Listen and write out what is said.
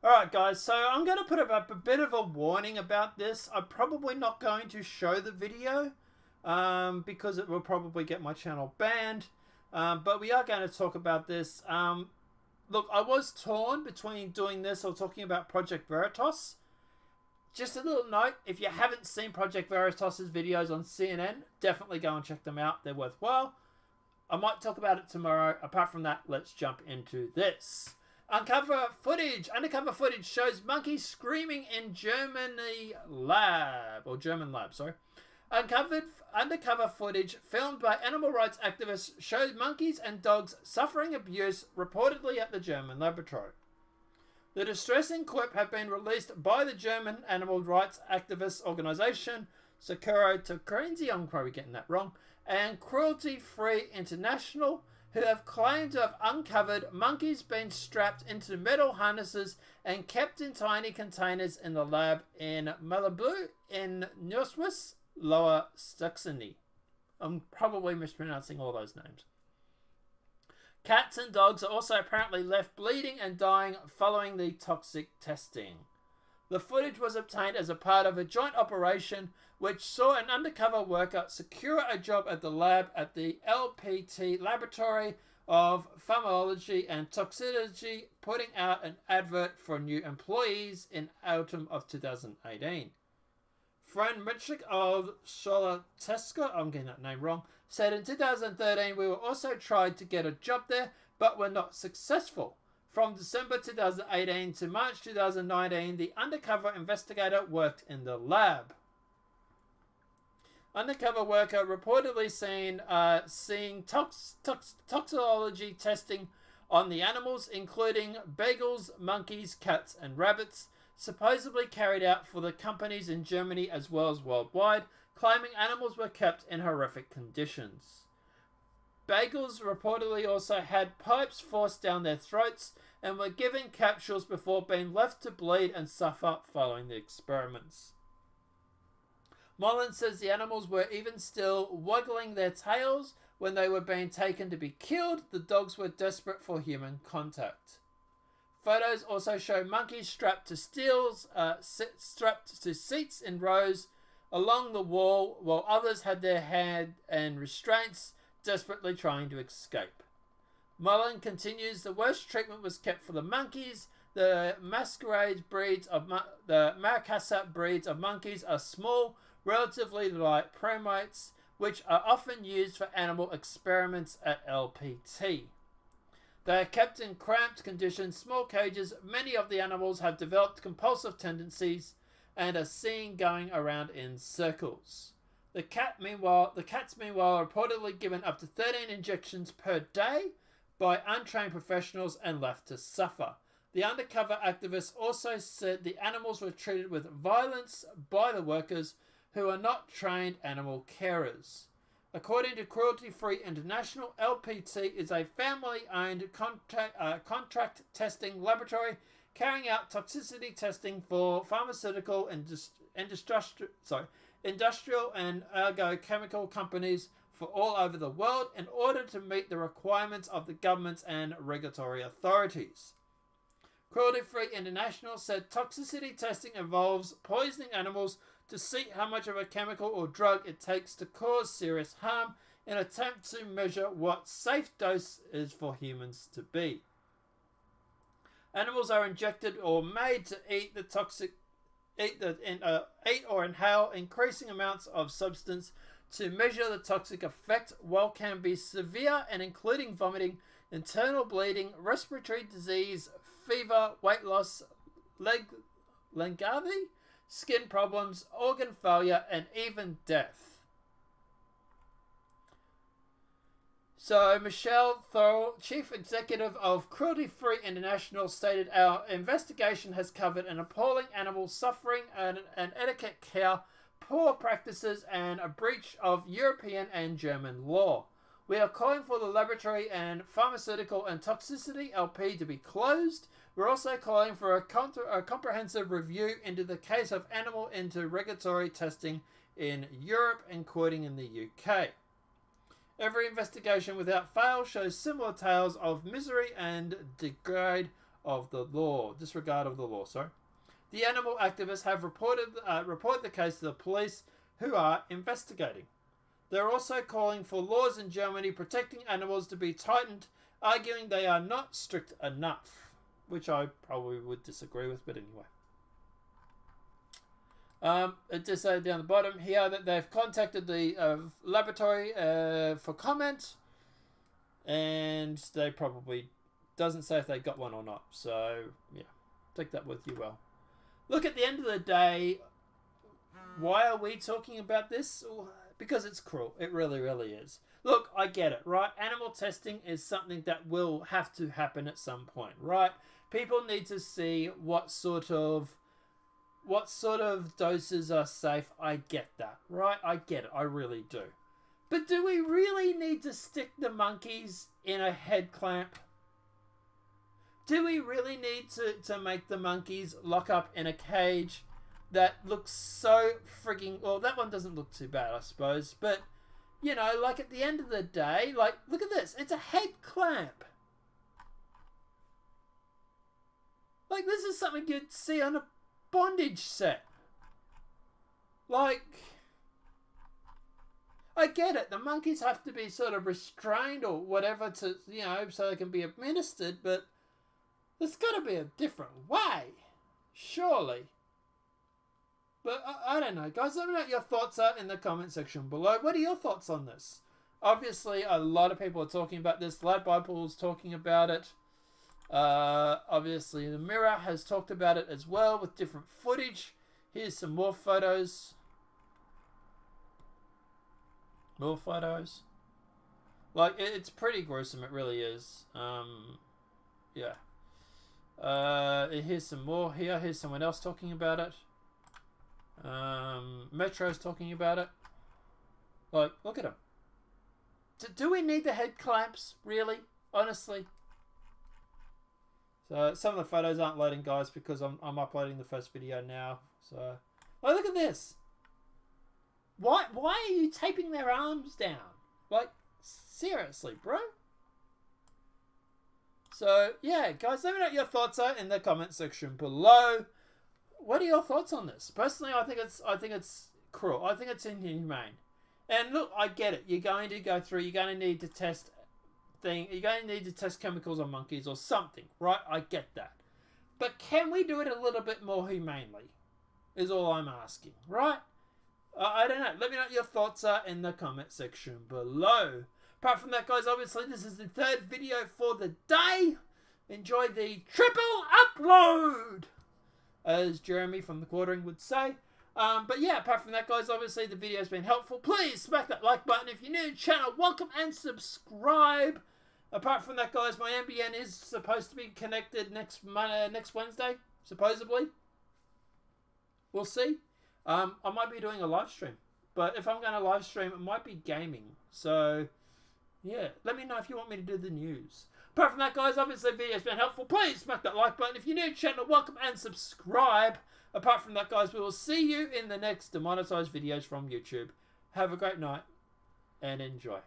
Alright guys, so I'm going to put up a bit of a warning about this. I'm probably not going to show the video because it will probably get my channel banned. But we are going to talk about this. Look, I was torn between doing this or talking about Project Veritas. Just a little note, if you haven't seen Project Veritas's videos on CNN, definitely go and check them out. They're worthwhile. I might talk about it tomorrow. Apart from that, let's jump into this. Undercover footage shows monkeys screaming in German lab. Undercover footage filmed by animal rights activists showed monkeys and dogs suffering abuse, reportedly at the German laboratory. The distressing clip had been released by the German animal rights activist organisation Sakura Tokrenzi, I'm probably getting that wrong, and Cruelty Free International, who have claimed to have uncovered monkeys being strapped into metal harnesses and kept in tiny containers in the lab in Malibu in Neuschwanstein, Lower Saxony. I'm probably mispronouncing all those names. Cats and dogs are also apparently left bleeding and dying following the toxic testing. The footage was obtained as a part of a joint operation which saw an undercover worker secure a job at the lab at the LPT Laboratory of Pharmacology and Toxicology, putting out an advert for new employees in autumn of 2018. Fran Mitchik of Soloteska, I'm getting that name wrong, said in 2013 we were also tried to get a job there but were not successful. From December 2018 to March 2019, the undercover investigator worked in the lab. Undercover worker reportedly seeing toxicology testing on the animals, including bagels, monkeys, cats, and rabbits, supposedly carried out for the companies in Germany as well as worldwide, claiming animals were kept in horrific conditions. Bagels reportedly also had pipes forced down their throats and were given capsules before being left to bleed and suffer following the experiments. Mullen says the animals were even still waggling their tails when they were being taken to be killed. The dogs were desperate for human contact. Photos also show monkeys strapped to seats in rows along the wall, while others had their hand and restraints, desperately trying to escape. Mullen continues, the worst treatment was kept for the monkeys. The Maracasa breeds of monkeys are small, relatively light primates, which are often used for animal experiments at LPT. They are kept in cramped conditions, small cages. Many of the animals have developed compulsive tendencies and are seen going around in circles. The cats, meanwhile, are reportedly given up to 13 injections per day by untrained professionals and left to suffer. The undercover activists also said the animals were treated with violence by the workers, who are not trained animal carers. According to Cruelty Free International, LPT is a family-owned contract testing laboratory carrying out toxicity testing for pharmaceutical and industrial and agrochemical companies for all over the world in order to meet the requirements of the governments and regulatory authorities. Cruelty Free International said toxicity testing involves poisoning animals to see how much of a chemical or drug it takes to cause serious harm in an attempt to measure what safe dose is for humans to be. Animals are injected or made to eat or inhale increasing amounts of substance to measure the toxic effect, while can be severe and including vomiting, internal bleeding, respiratory disease, fever, weight loss, lethargy, skin problems, organ failure, and even death. So Michelle Thorell, Chief Executive of Cruelty Free International, stated, our investigation has covered an appalling animal suffering and etiquette care, poor practices, and a breach of European and German law. We are calling for the laboratory and pharmaceutical and toxicity LP to be closed. We're also calling for a comprehensive review into the case of animal interrogatory testing in Europe, including in the UK. Every investigation without fail shows similar tales of misery and degrade of the law. Disregard of the law, sorry. The animal activists have reported the case to the police, who are investigating. They're also calling for laws in Germany protecting animals to be tightened, arguing they are not strict enough, which I probably would disagree with, but anyway. It just says down the bottom here that they've contacted the laboratory for comment, and they probably doesn't say if they got one or not. So yeah, take that with you well. Look, at the end of the day, why are we talking about this? Because it's cruel. It really, really is. Look, I get it, right? Animal testing is something that will have to happen at some point, right? People need to see what sort of doses are safe. I get that, right? I get it. I really do. But do we really need to stick the monkeys in a head clamp? Do we really need to make the monkeys lock up in a cage that looks so frigging... Well, that one doesn't look too bad, I suppose. But, you know, like at the end of the day, like, look at this. It's a head clamp. Like, this is something you'd see on a bondage set. Like, I get it. The monkeys have to be sort of restrained or whatever to, you know, so they can be administered, but there's got to be a different way, surely. But I don't know, guys. Let me know what your thoughts are in the comment section below. What are your thoughts on this? Obviously, a lot of people are talking about this. Lad Bible is talking about it. Obviously, the Mirror has talked about it as well with different footage. Here's some more photos. More photos. Like, it's pretty gruesome. It really is. Yeah. Here's some more here. Here's someone else talking about it. Metro's talking about it. Like, look at him. Do we need the head clamps? Really? Honestly? So, some of the photos aren't loading, guys, because I'm uploading the first video now. So, oh, look at this. Why are you taping their arms down? Like, seriously, bro? So, yeah, guys, let me know what your thoughts are in the comment section below. What are your thoughts on this? Personally, I think it's cruel. I think it's inhumane. And look, I get it. You're going to go through. You're going to need to test You're going to need to test chemicals on monkeys or something, right? I get that. But can we do it a little bit more humanely? Is all I'm asking, right? I don't know. Let me know what your thoughts are in the comment section below. Apart from that, guys, obviously this is the third video for the day. Enjoy the triple upload, as Jeremy from the Quartering would say. But yeah, apart from that, guys, obviously the video's been helpful. Please smack that like button if you're new to the channel. Welcome and subscribe. Apart from that, guys, my NBN is supposed to be connected next Wednesday, supposedly. We'll see. I might be doing a live stream, but if I'm going to live stream, it might be gaming. So yeah, let me know if you want me to do the news. Apart from that, guys, obviously the video's been helpful. Please smack that like button if you're new to the channel. Welcome and subscribe. Apart from that, guys, we will see you in the next demonetized videos from YouTube. Have a great night and enjoy.